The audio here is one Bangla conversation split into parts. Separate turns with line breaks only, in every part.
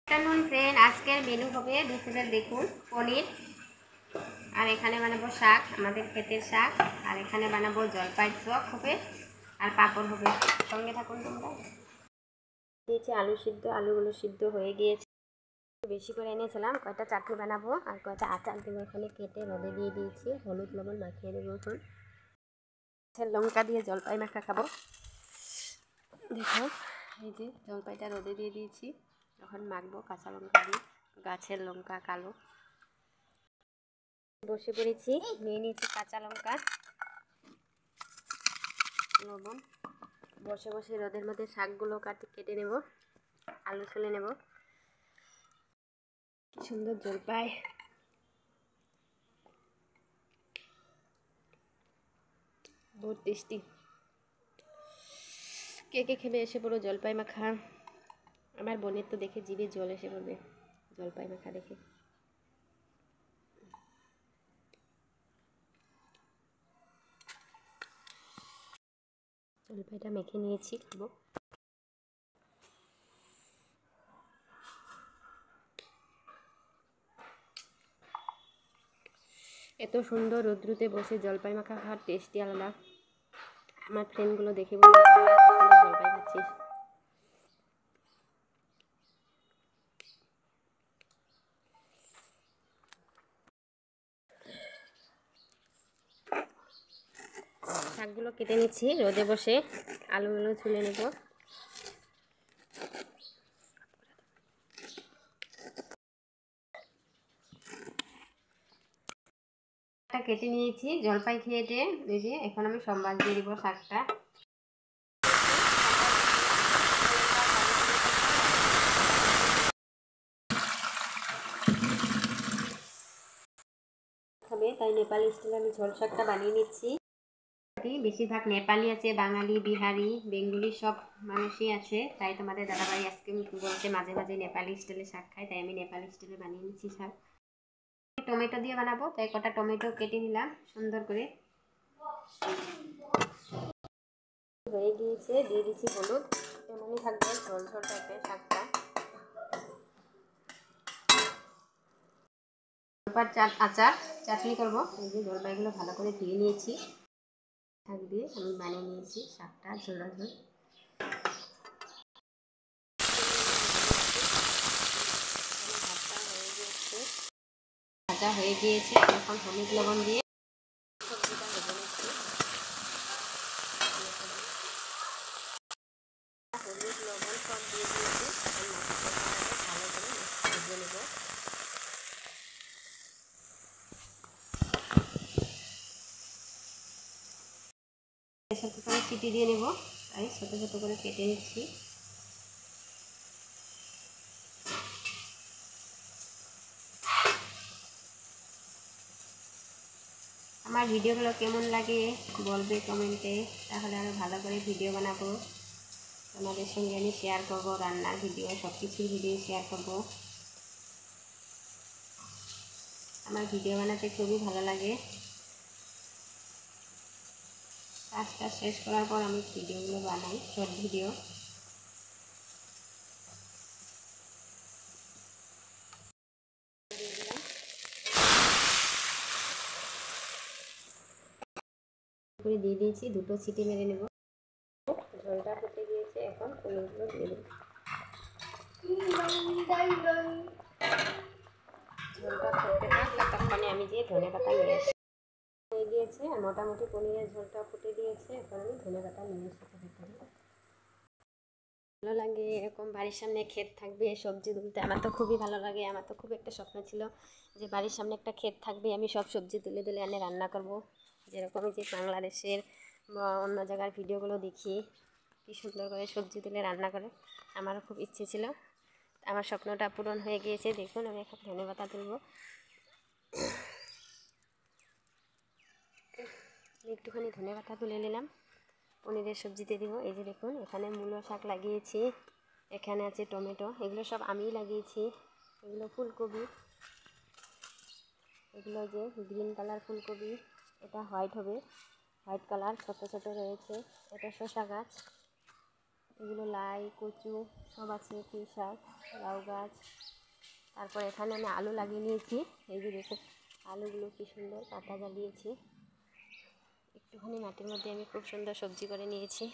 आफ्टरनून फ्रेंड आजकेर मेनू होबे दुपुरे देखुन पनीर और एखाने बानाबो शाक आमादेर खेतेर शाक और एखाने बानाबो जलपाइर चप होबे और पापड़ होबे संगे थाकुन तोमरा। दिएछि आलू सिद्ध आलूगुलो सिद्ध हये गियेछे बेशी करे এনেছিলাম কয়টা চাটনি বানাবো আর কয়টা আচারগুলো এখানে কেটে রোদে দিয়ে দিয়েছি হলুদ লবণ মাখিয়ে দেবো এখন লঙ্কা দিয়ে জলপাই মাখা খাবো। দেখো এই যে জলপাইটা রোদে দিয়ে দিয়েছি এখন মাখবো কাঁচা লঙ্কা দিয়ে গাছের লঙ্কা কালো বসে পড়েছি নিয়ে নিয়েছি কাঁচা লঙ্কা লবণ বসে বসে রোদের মধ্যে শাকগুলো কেটে নেব আলু ছুলে নেব। কি সুন্দর জলপাই বহুত টেস্টি কে কে খেলে এসে পড়ো জলপাই মাখা। আমার বোনের তো দেখে জিভে জল এসে পড়বে জলপাই মাখা দেখে। জলপাইটা মেখে নিয়েছি খাবো। এত সুন্দর রৌদ্রুতে বসে জলপাই মাখা খাওয়ার টেস্টই আলাদা। আমার ফ্রেন্ডগুলো দেখে বলে জলপাই খাচ্ছিস। শাকগুলো কেটে নিচ্ছি রোদে বসে আলুগুলো ছুলে নেব। কেটে নিয়েছি জলপাই খেয়েটে এই যে এখন আমি সম্বাদ দিয়ে দিব শাকটা। খাবে তাই নেপালি স্টাইলে আমি ঝোল শাকটা বানিয়ে নিচ্ছি। বেশিরভাগ নেপালি আছে বাঙালি বিহারি বেঙ্গলি সব মানুষই আছে তাই তোমাদের দাদাভাই আজকে বলছে মাঝে মাঝে নেপালি স্টাইলে শাক খায় তাই আমি নেপালি স্টাইলে বানিয়ে নিচ্ছি শাক। টমেটো দিয়ে বানাবো তাই কটা টমেটো কেটে নিলাম সুন্দর করে হয়ে গিয়েছে দিয়ে দিচ্ছি হলুদ এমনই থাকবে ঝোল ঝোল টাইপের শাকটা। আচার চাটনি করবো এই যে জলপাইগুলো ভালো করে ধুয়ে নিয়েছি শাক দিয়ে আমি বানিয়ে নিয়েছি শাকটা ঝোলা ঝোল। ভাজা হয়ে গিয়েছে এখন হলুদ লবণ দিয়ে সবজিটা ভেজে নিচ্ছি। হলুদ লবণ সব দিয়ে দিয়েছি এখন ভালো করে ভেজে নেব। প্রেসার কুকারে সিটি দিয়ে নেব তাই ছোটো ছোটো করে কেটে নিচ্ছি। আমার ভিডিওগুলো কেমন লাগে বলবে কমেন্টে তাহলে আরও ভালো করে ভিডিও বানাবো তোমাদের সঙ্গে আমি শেয়ার করবো রান্নার ভিডিও সব কিছুর ভিডিও শেয়ার করবো। আমার ভিডিও বানাতে খুবই ভালো লাগে। কাজটা শেষ করার পর আমি ভিডিওগুলো বানাই শর্ট ভিডিও। দিয়ে দিয়েছি দুটো সিটি মেরে নেব। ঝোলটা ফুটে গিয়েছে এখন পনিরগুলো দিয়ে দেব। ঝোলটা ফুটতে থাক ততক্ষণে আমি যে ধনে পাতা নিয়ে আসি হয়ে গিয়েছে আর মোটামুটি পনিরের ঝোলটা ফুটে দিয়েছে এখন আমি ধনে পাতা নিয়ে এসেছি। ভালো লাগে এরকম বাড়ির সামনে ক্ষেত থাকবে সবজি তুলতে আমার তো খুবই ভালো লাগে। আমার তো খুব একটা স্বপ্ন ছিল যে বাড়ির সামনে একটা ক্ষেত থাকবে আমি সব সবজি তুলে তুলে এনে রান্না করব। যেরকম যে বাংলাদেশের বা অন্য জায়গার ভিডিওগুলো দেখি কী সুন্দর করে সবজি তুলে রান্না করে আমারও খুব ইচ্ছে ছিল। আমার স্বপ্নটা পূরণ হয়ে গিয়েছে। দেখুন আমি এখন ধনে পাতা তুলব একটুখানি ধনে পাতা তুলে নিলাম পনিরের সবজিতে দিব। এই যে দেখুন এখানে মূলো শাক লাগিয়েছি এখানে আছে টমেটো এগুলো সব আমিই লাগিয়েছি। এগুলো ফুলকপি এগুলো যে গ্রিন কালার ফুলকপি এটা হোয়াইট হবে হোয়াইট কালার ছোটো ছোটো রয়েছে। এটা শসা গাছ এগুলো লাই, কচু সব আছে, পুঁই শাক, লাউ গাছ। তারপর এখানে আমি আলু লাগিয়ে নিয়েছি। এই যে দেখুন আলুগুলো কী সুন্দর পাতা জ্বালিয়েছি। একটুখানি মাটির মধ্যে আমি খুব সুন্দর সবজি করে নিয়েছি।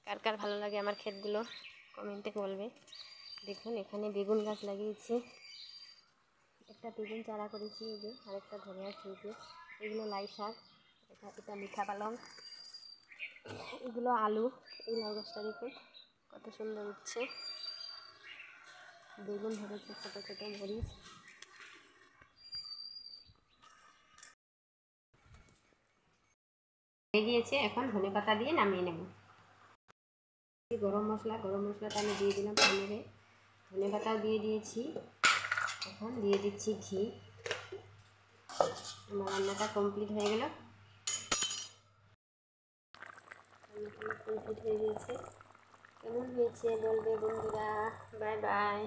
কার কার ভালো লাগে আমার ক্ষেতগুলো কমেন্টে বলবে। দেখুন এখানে বেগুন গাছ লাগিয়েছি, একটা বেগুন চারা করেছি, এই যে আরেকটা ধরে আছে। এই যে এগুলো লাই শাক, এটা মিঠা পালং, এগুলো আলু। এই লাউ গাছটা দেখুন কত সুন্দর উঠছে। বেগুন ধরেছে, ছোটো ছোটো মরিচ। হয়ে গিয়েছে, এখন ধনেপাতা দিয়ে নামিয়ে নেব। গরম মশলাটা আমি দিয়ে দিলাম পনিরে, ধনেপাতাও দিয়ে দিয়েছি। এখন দিয়ে দিচ্ছি ঘি। আমার রান্নাটা কমপ্লিট হয়ে গেল, কমপ্লিট হয়ে গিয়েছে। কেমন হয়েছে বলবে বন্ধুরা। Bye bye.